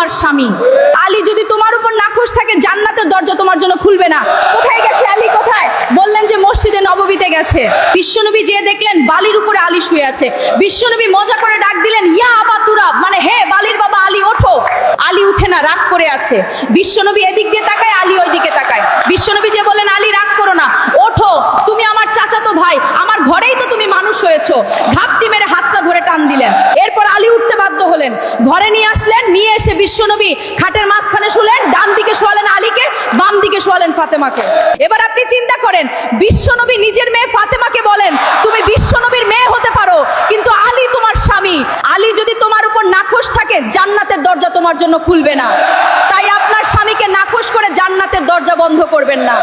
তোমার স্বামী। আলী যদি তোমার উপর নাখোশ থাকে, জান্নাতের দরজা তোমার জন্য খুলবে না। কোথায় গেছে আলী, কোথায়? বললেন যে মসজিদে নববীতে গেছে। বিশ্বনবী যেয়ে দেখলেন বালির উপরে আলী শুয়ে আছে। বিশ্বনবী মজা করে ডাক দিলেন, ইয়া আবা তুরাব, মানে হে বালির বাবা আলী, ওঠো। আলী উঠে না, রাগ করে আছে। বিশ্বনবী এদিক দিয়ে তাকায়, আলী ওই দিকে তাকায়। বিশ্বনবী যে বললেন, আলী রাগ করো না, ওঠো, তুমি আমার চাচাতো ভাই, আমার ঘরেই তো তুমি মানুষ হয়েছো। ঘাপটি মেরে হাতটা ধরে টান দিলেন। এরপর আলী উঠতে বাধ্য হলেন, ঘরে নিয়ে আসলেন। নিয়ে এসে বিশ্বনবী খাটের মাঝখানে শুলেন, ডান দিকে শোয়ালেন আলীকে, বাম দিকে শোয়ালেন ফাতেমাকে। এবার আপনি চিন্তা করেন, বিশ্বনবী নিজের মেয়ে ফাতেমাকে বলেন, তুমি বিশ্বনবীর মেয়ে হতে পারো, কিন্তু আলী তোমার স্বামী। আলী যদি তোমার উপর নাখোশ থাকে, জান্নাতের দরজা তোমার জন্য খুলবে না। তাই আপনার স্বামীকে নাখোশ করে জান্নাতের দরজা বন্ধ করবেন না।